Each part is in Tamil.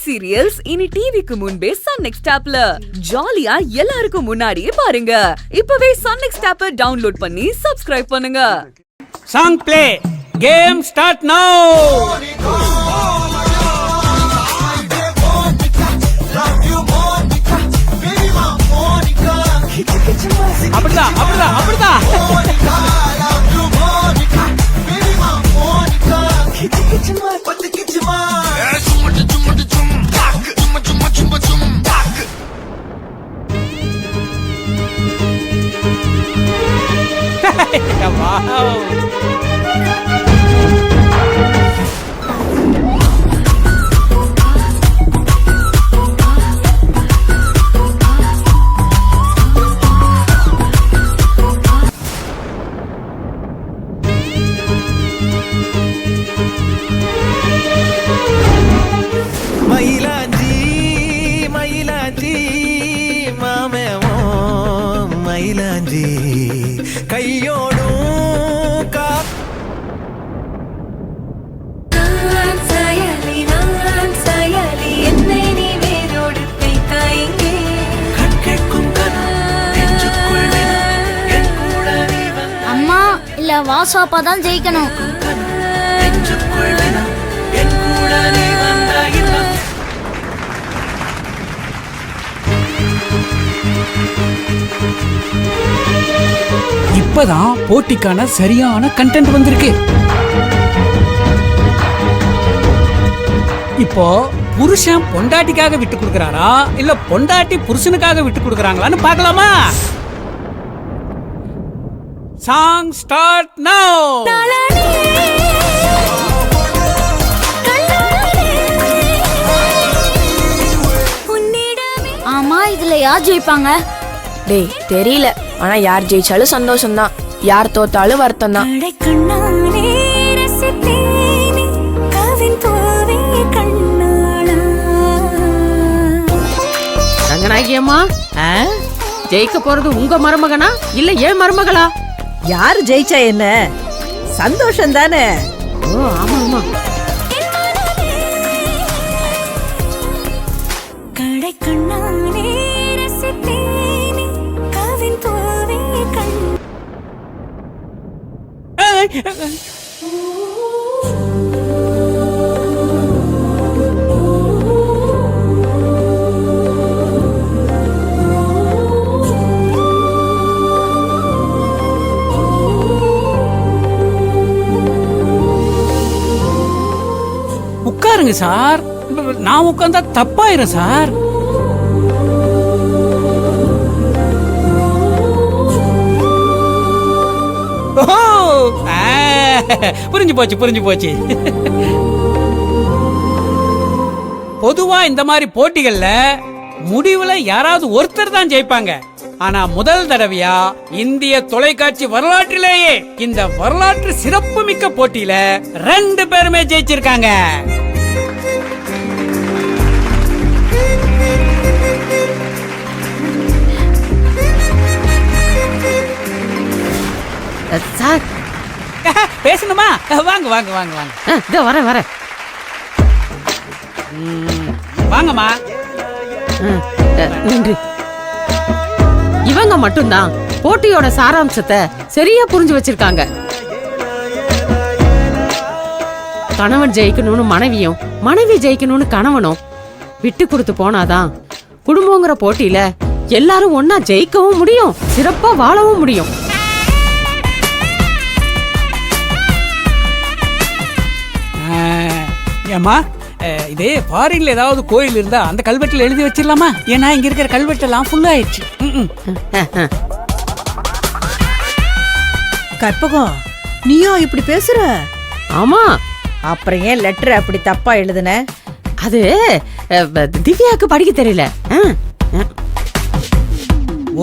வெப் சீரியல்ஸ் இனி டிவிக்கு முன்பே சன் நெக்ஸ்ட் ஆப்ல ஜாலியா எல்லாருக்கும் முன்னாடியே பாருங்க. இப்பவே சன் நெக்ஸ்ட் ஆப்பை டவுன்லோட் பண்ணி சப்ஸ்கிரைப் பண்ணுங்க. சாங் ப்ளே கேம் ஸ்டார்ட் நவ. அப்படிதான் அப்படிதான் அப்படிதான். மயிலாஞ்சி மயிலாஞ்சி மாமேமோ மயிலாஞ்சி கையோடும் அம்மா இல்ல வாசாப்பா தான் ஜெயிக்கணும். இப்பதான் போட்டிக்கான சரியான கண்டென்ட் வந்திருக்கு. இப்போ புருஷன் பொண்டாட்டிக்காக விட்டு கொடுக்கறாரா இல்ல பொண்டாட்டி புருஷனுக்காக விட்டு கொடுக்கறாங்களான்னு பார்க்கலாமா? சாங் ஸ்டார்ட் நவ. ஆமா இதுல யார் ஜெயிப்பாங்க? டேய் தெரியல, ஆனா யார் ஜெயிச்சாலும் சந்தோஷம்தான், யார் தோத்தாலும் வருத்தம் தான். ரங்கநாயகியம்மா, ஜெயிக்க போறது உங்க மருமகனா இல்ல ஏன் மருமகளா? யாரு ஜெயிச்சா என்ன, சந்தோஷம் தானே. ஓ ஆமா ஆமா. உட்காருங்க சார். நான் உட்கார்ந்தா தப்பாயிரும் சார். புரிஞ்சு போச்சு புரிஞ்சு போச்சு. பொதுவா இந்த மாதிரி போட்டிகள்ல முடிவுல யாராவது ஒருத்தர் தான் ஜெயிப்பாங்க. ஆனா முதல் தடவையா இந்திய தொலைக்காட்சி வரலாற்றிலேயே இந்த வரலாற்று சிறப்பு மிக்க போட்டியில 2 பேருமே ஜெயிச்சிருக்காங்க. சார் பேசணுமா? வாங்க வாங்க வாங்க வாங்க. இதோ வரேன் வரேன். வாங்கம்மா. நன்றி. இவங்க மட்டும்தான் போட்டியோட சாராம்சத்தை சரியா புரிஞ்சு வச்சிருக்காங்க. கணவன் ஜெயிக்கணும்னு மனைவியும், மனைவி ஜெயிக்கணும்னு கணவனும் விட்டு கொடுத்து போனாதான் குடும்பங்கிற போட்டியில எல்லாரும் ஒன்னா ஜெயிக்கவும் முடியும், சிறப்பா வாழவும் முடியும். ஏமா, இதே ஃபாரின்ல ஏதாவது கோயில் இருந்தா அந்த கல்வெட்டுல எழுதி வச்சிடலாமா? ஏன்னா இங்க இருக்கிற கல்வெட்டெல்லாம் ஃபுல் ஆயிடுச்சு. கற்பகம், நீயா இப்படி பேசுற? ஆமா. அப்புறம் ஏன் லெட்டர் அப்படி தப்பா எழுதுன? அது திவ்யாக்கு படிக்க தெரியல.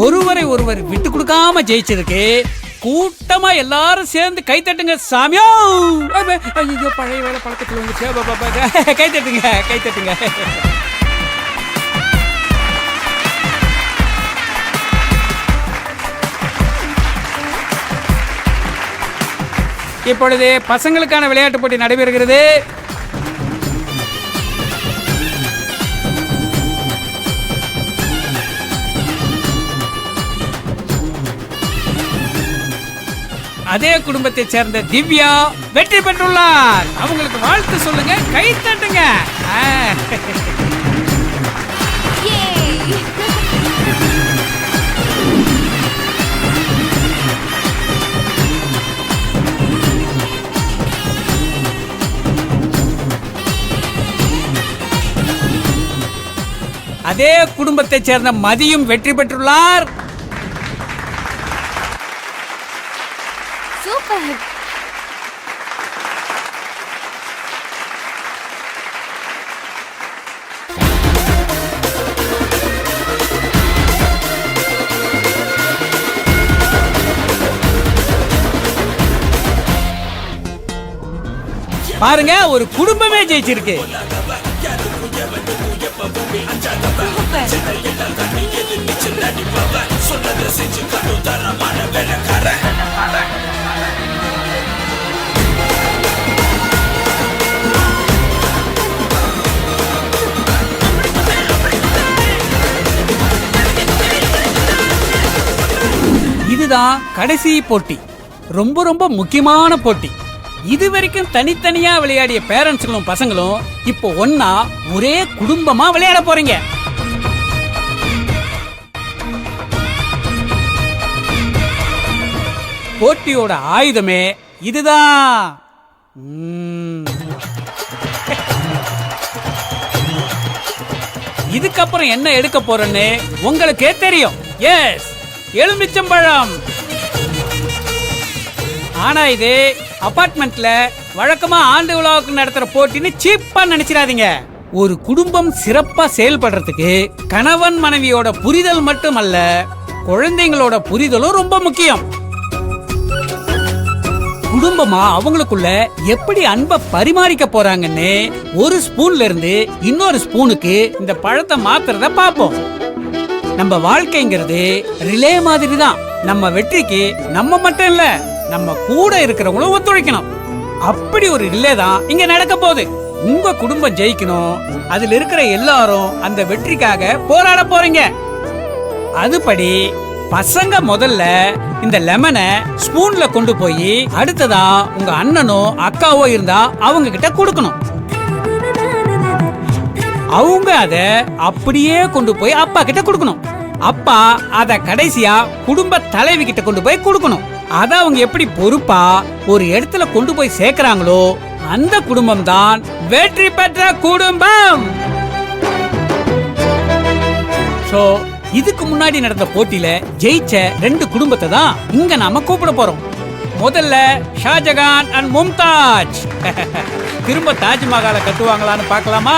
ஒருவரை ஒருவர் விட்டு கொடுக்காம ஜெயிச்சிருக்கு. கூட்டமா எல்லாரும் சேர்ந்து கை தட்டுங்க சாமியோ. ஐயோ பழைய வேலை பழக்கத்துல வந்து கை தட்டுங்க கை தட்டுங்க. இப்பொழுது பசங்களுக்கான விளையாட்டு போட்டி நடைபெறுகிறது. அதே குடும்பத்தை சேர்ந்த திவ்யா வெற்றி பெற்றுள்ளார். அவங்களுக்கு வாழ்த்து சொல்லுங்க, கை தட்டுங்க. அதே குடும்பத்தை சேர்ந்த மதியும் வெற்றி பெற்றுள்ளார். சூப்பர். பாருங்க, ஒரு குடும்பமே ஜெயிச்சிருக்கு. இதுதான் கடைசி போட்டி, ரொம்ப ரொம்ப முக்கியமான போட்டி. இதுவரைக்கும் தனித்தனியா விளையாடிய பேரண்ட்ஸ்களும் பசங்களும் இப்போ ஒன்னா ஒரே குடும்பமா விளையாட போறீங்க. போட்டியோட ஆயுதமே இதுதான். இதுக்கப்புறம் என்ன எடுக்க போறேன்னு உங்களுக்கே தெரியும். எஸ், எலுமிச்சம்பழம். ஆனா இது அபார்ட்மெண்ட்ல வழக்கமா ஆண்டு விழாவுக்கு நடத்துற போட்டின்னு சீப்பா நினைச்சிடாதீங்க. ஒரு குடும்பம் சிறப்பா செயல்படுறதுக்கு கணவன் மனைவியோட புரிதல் மட்டுமல்ல, குழந்தைங்களோட புரிதலும் ரொம்ப முக்கியம். குடும்பமா அவங்களுக்குள்ள எப்படி அன்பை பரிமாறிக்க போறாங்கன்னு ஒரு ஸ்பூன்ல இருந்து இன்னொரு ஸ்பூனுக்கு இந்த பழத்தை மாத்துறத பாப்போம். நம்ம வாழ்க்கைங்கிறது ரிலே மாதிரி தான். நம்ம வெற்றிக்கு நம்ம மட்டும் இல்ல, நம்ம கூட இருக்கிறவங்களும் ஒத்துழைக்கணும். அப்படி ஒரு ரிலே தான் இங்க நடக்க போகுது. உங்க குடும்பம் ஜெயிக்கணும், அதுல இருக்கிற எல்லாரும் அந்த வெற்றிக்காக போராட போறீங்க. அதுபடி பசங்க முதல்ல இந்த லெமனை ஸ்பூன்ல கொண்டு போய் அடுத்ததா உங்க அண்ணனோ அக்காவோ இருந்தா அவங்க கிட்ட கொடுக்கணும். அவங்க அத அப்படியே கொண்டு போய் அப்பா கிட்ட கொடுக்கணும். அப்பா அத கடைசியா குடும்ப தலைவி கிட்ட கொண்டு போய் கொடுக்கணும். அத அவங்க எப்படி பொறுப்பா ஒரு இடத்துல கொண்டு போய் சேர்க்கறாங்களோ அந்த குடும்பம் தான் வெற்றி பெற்ற குடும்பம். சோ இதுக்கு முன்னாடி நடந்த போட்டியில ஜெயிச்ச 2 குடும்பத்தை தான் இங்க நாம கூப்பிட போறோம். முதல்ல ஷாஜகான் அண்ட் மும்தாஜ். திரும்ப தாஜ்மஹாலை கட்டுவாங்களான்னு பார்க்கலாமா?